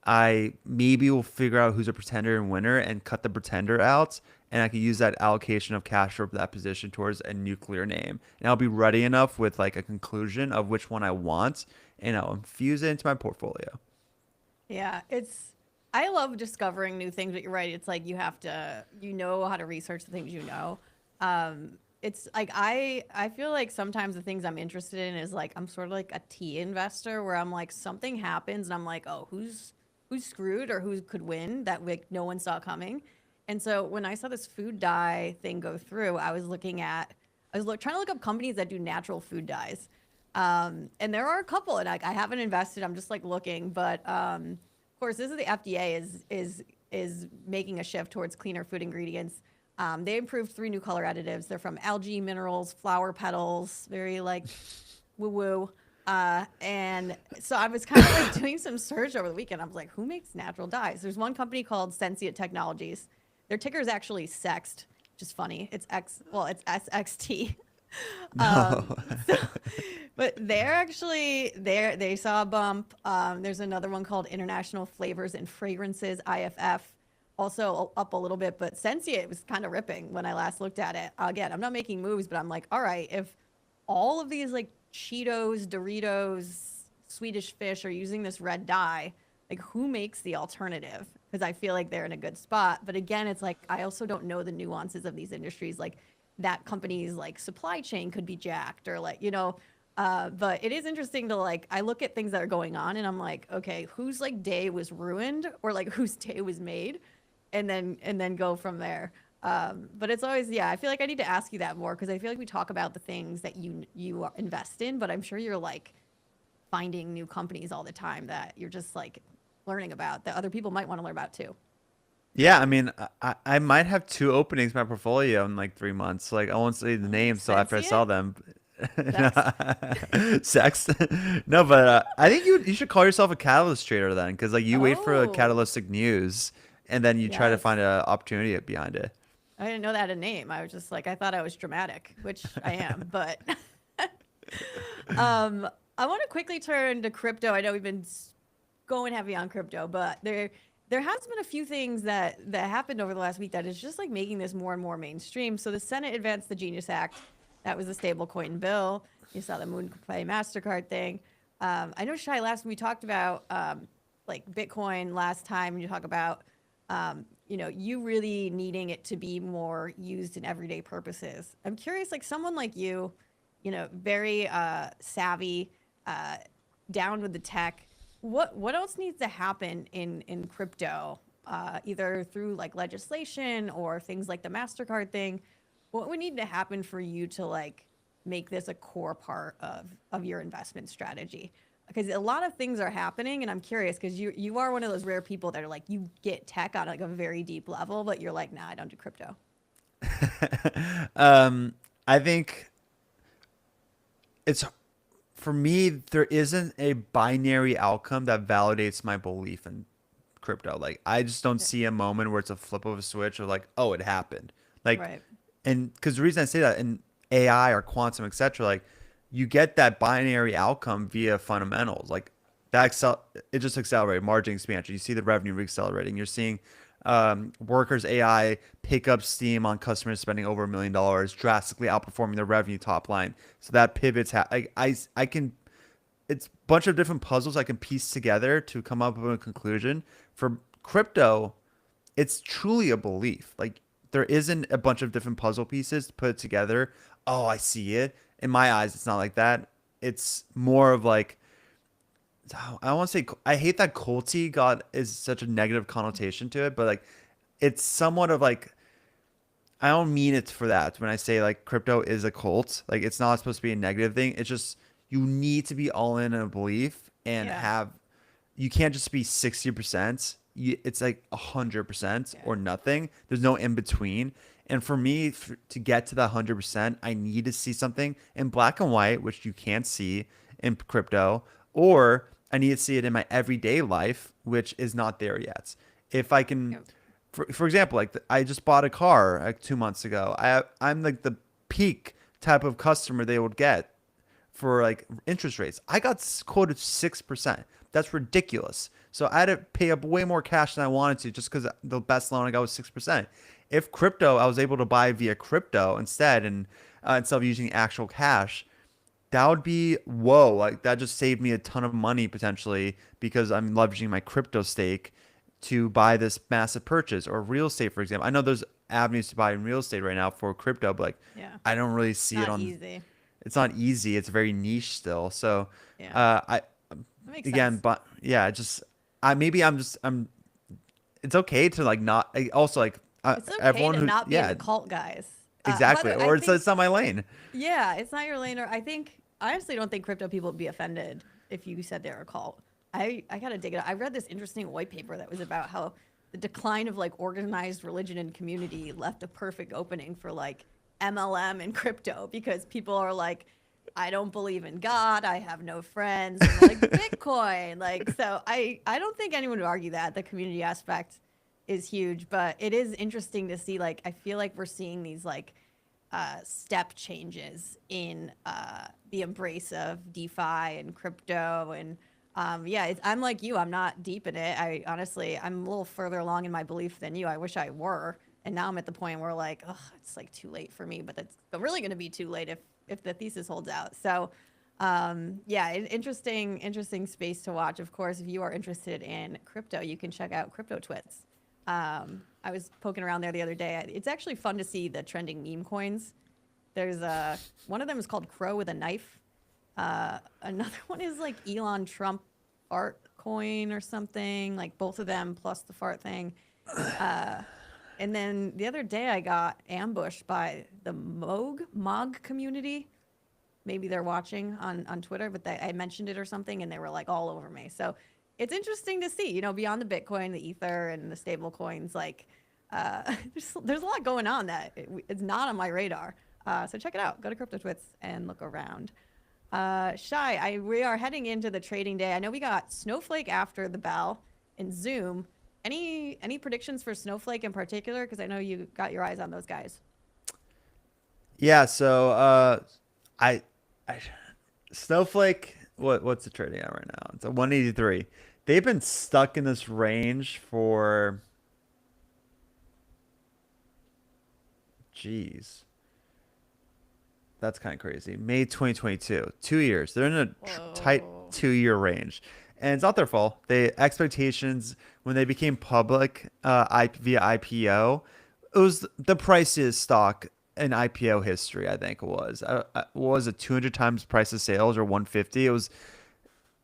I maybe will figure out who's a pretender and winner and cut the pretender out. And I can use that allocation of cash for that position towards a nuclear name. And I'll be ready enough with like a conclusion of which one I want, and I'll infuse it into my portfolio. Yeah, I love discovering new things, but you're right. It's like you have to, you know how to research the things you know. It's like I feel like sometimes the things I'm interested in is like I'm sort of like a tea investor where I'm like something happens and I'm like, oh, who's screwed or who could win that like no one saw coming. And so when I saw this food dye thing go through, trying to look up companies that do natural food dyes. And there are a couple, and I haven't invested. I'm just like looking, but of course, this is the FDA is making a shift towards cleaner food ingredients. They improved 3 new color additives. They're from algae, minerals, flower petals, very like woo woo. And so I was kind of like doing some search over the weekend. I was like, who makes natural dyes? There's one company called Sensient Technologies. Their ticker is actually Sext, which is funny. It's it's SXT. No. So, but they saw a bump. There's another one called International Flavors and Fragrances (IFF), also up a little bit. But Sensient was kind of ripping when I last looked at it. Again, I'm not making moves, but I'm like, all right, if all of these like Cheetos, Doritos, Swedish Fish are using this red dye, like who makes the alternative? Because I feel like they're in a good spot. But again, it's like I also don't know the nuances of these industries. Like that company's like supply chain could be jacked or like, but it is interesting to like, I look at things that are going on and I'm like, okay, whose like day was ruined or like whose day was made, and then go from there. But it's always, yeah, I feel like I need to ask you that more because I feel like we talk about the things that you invest in, but I'm sure you're like finding new companies all the time that you're just like learning about that other people might want to learn about too. Yeah, I mean, I might have two openings in my portfolio in like 3 months. Like, I won't say the names till after I Sensient? saw them. Sex? Sex? No, but I think you should call yourself a catalyst trader then, because like you wait for a Oh, catalytic news and then you try to find yes. an opportunity behind it. I didn't know that had a name. I was just like, I thought I was dramatic, which I am, but I want to quickly turn to crypto. I know we've been going heavy on crypto, but there has been a few things that happened over the last week that is just like making this more and more mainstream. So the Senate advanced the Genius Act. That was the stablecoin bill. You saw the MoonPay MasterCard thing. I know Shy last we talked about like Bitcoin last time. You talk about you really needing it to be more used in everyday purposes. I'm curious, like someone like you, very savvy, down with the tech. What else needs to happen in crypto, either through like legislation or things like the Mastercard thing? What would need to happen for you to like make this a core part of your investment strategy? Because a lot of things are happening, and I'm curious because you are one of those rare people that are like you get tech on like a very deep level, but you're like, nah, I don't do crypto. I think it's for me, there isn't a binary outcome that validates my belief in crypto. Like, I just don't Yeah. see a moment where it's a flip of a switch or like, oh, it happened. Like, Right. and because the reason I say that in AI or quantum, etc., like, you get that binary outcome via fundamentals. Like, it just accelerated margin expansion. You see the revenue reaccelerating. You're seeing workers AI pick up steam on customers spending over $1 million, drastically outperforming their revenue top line. So that pivots. I can. It's a bunch of different puzzles I can piece together to come up with a conclusion. For crypto, it's truly a belief. Like there isn't a bunch of different puzzle pieces to put it together. Oh, I see it. In my eyes, it's not like that. It's more of like I don't want to say I hate that culty got is such a negative connotation to it, but like it's somewhat of like I don't mean it for that when I say like crypto is a cult. Like it's not supposed to be a negative thing. It's just you need to be all in a belief and Yeah. have you can't just be 60%. It's like 100% Yeah. or nothing. There's no in between. And for me to get to the 100%, I need to see something in black and white, which you can't see in crypto, or I need to see it in my everyday life, which is not there yet. If I can, Yep. for example, like I just bought a car like 2 months ago. I'm like the peak type of customer they would get for like interest rates. I got quoted 6%. That's ridiculous. So I had to pay up way more cash than I wanted to just because the best loan I got was 6%. If crypto, I was able to buy via crypto instead of using actual cash, that would be whoa. Like that just saved me a ton of money potentially because I'm leveraging my crypto stake to buy this massive purchase or real estate, for example. I know there's avenues to buy in real estate right now for crypto, but like Yeah. I don't really see it Not on easy. it's not easy. It's very niche still. So, Yeah. I That makes again, sense. but yeah, just I maybe I'm just I'm. It's okay to like not. Also, like It's okay everyone to who not be in yeah the cult, guys. By the exactly, way, I or think it's not my lane. yeah, it's not your lane. Or I honestly don't think crypto people would be offended if you said they're a cult. I gotta dig it out. I read this interesting white paper that was about how the decline of like organized religion and community left a perfect opening for like MLM and crypto because people are like, I don't believe in God. I have no friends. And they're like Bitcoin. Like so, I don't think anyone would argue that the community aspect is huge, but it is interesting to see. Like I feel like we're seeing these like step changes in the embrace of DeFi and crypto. And yeah, I'm like you. I'm not deep in it. I honestly, I'm a little further along in my belief than you. I wish I were. And now I'm at the point where like, oh, it's like too late for me. But that's really going to be too late if the thesis holds out. So yeah, interesting space to watch. Of course, if you are interested in crypto, you can check out CryptoTwits. I was poking around there the other day. It's actually fun to see the trending meme coins. There's one of them is called Crow with a knife. Another one is like Elon Trump fart coin or something. Like both of them plus the fart thing. And then the other day I got ambushed by the Mog community. Maybe they're watching on Twitter, but I mentioned it or something, and they were like all over me. So it's interesting to see, beyond the Bitcoin, the Ether, and the stable coins, like there's a lot going on that it's not on my radar. So check it out. Go to CryptoTwits and look around. Shy, we are heading into the trading day. I know we got Snowflake after the bell and Zoom. Any predictions for Snowflake in particular? Because I know you got your eyes on those guys. Yeah. So I I Snowflake. What's it trading at right now? It's a 183. They've been stuck in this range for geez. That's kind of crazy. May 2022, 2 years. They're in a tight Whoa. 2 year range, and it's not their fault. They expectations when they became public, via IPO, it was the priciest stock in IPO history. I think it was. What was it? 200 times price of sales or 150? It was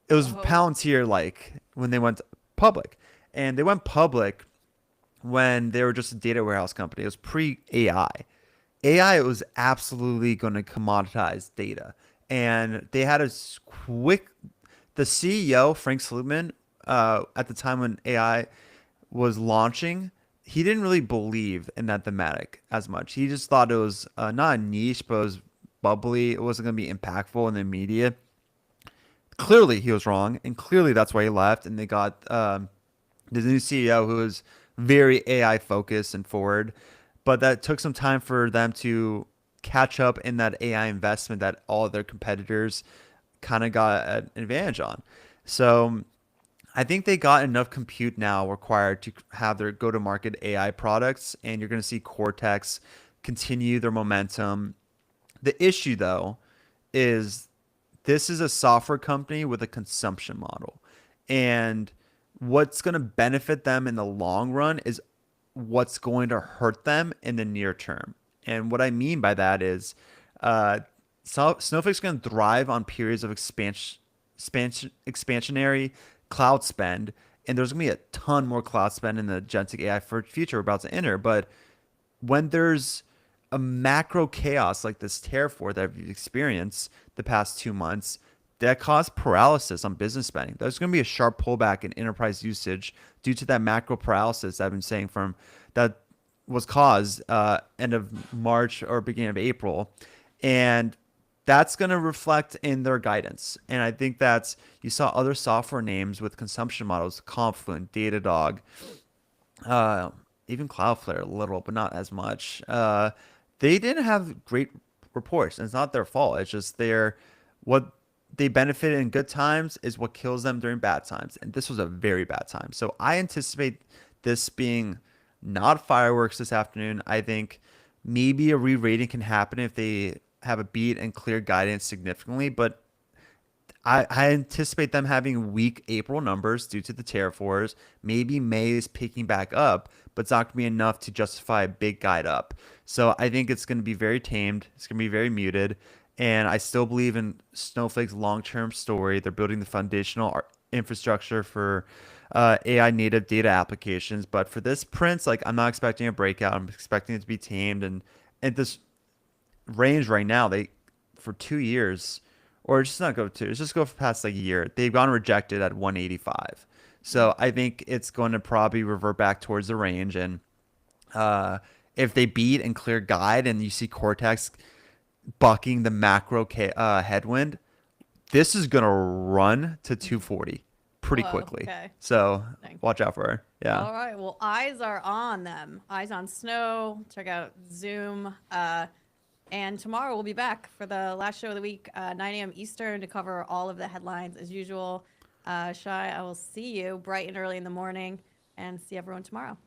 Whoa. Palantir like when they went public, and they went public when they were just a data warehouse company. It was pre AI. AI was absolutely going to commoditize data. And they had a quick, the CEO, Frank Slootman, at the time when AI was launching, he didn't really believe in that thematic as much. He just thought it was not a niche, but it was bubbly. It wasn't going to be impactful in the media. Clearly, he was wrong. And clearly, that's why he left. And they got the new CEO who was very AI focused and forward, but that took some time for them to catch up in that AI investment that all of their competitors kind of got an advantage on. So I think they got enough compute now required to have their go to market AI products, and you're going to see Cortex continue their momentum. The issue, though, is this is a software company with a consumption model. And what's going to benefit them in the long run is what's going to hurt them in the near term. And what I mean by that is, uh, Snowflake's going to thrive on periods of expansionary cloud spend, and there's going to be a ton more cloud spend in the agentic AI for future we're about to enter. But when there's a macro chaos like this Terraform that we've experienced the past 2 months, that caused paralysis on business spending. There's going to be a sharp pullback in enterprise usage due to that macro paralysis I've been saying from that was caused end of March or beginning of April, and that's going to reflect in their guidance. And I think that's you saw other software names with consumption models, Confluent, Datadog, uh, even Cloudflare a little, but not as much. They didn't have great reports, and it's not their fault. It's just their what they benefited in good times is what kills them during bad times, and this was a very bad time. So I anticipate this being not fireworks this afternoon. I think maybe a re-rating can happen if they have a beat and clear guidance significantly, but I anticipate them having weak April numbers due to the Terraforms. Maybe May is picking back up, but it's not going to be enough to justify a big guide up. So I think it's going to be very tamed. It's going to be very muted. And I still believe in Snowflake's long-term story. They're building the foundational infrastructure for AI native data applications. But for this print, like I'm not expecting a breakout. I'm expecting it to be tamed. And at this range right now, they for 2 years, or just not go to, it's just go for past like a year. They've gone rejected at 185. So I think it's going to probably revert back towards the range. And if they beat and clear guide, and you see Cortex bucking the macro headwind, this is gonna run to 240 pretty Whoa, quickly. okay. So Dang. watch out for her. Yeah. All right. Well, eyes are on them. Eyes on Snow. Check out Zoom. And tomorrow we'll be back for the last show of the week, 9 a.m. Eastern, to cover all of the headlines as usual. Shay, I will see you bright and early in the morning, and see everyone tomorrow.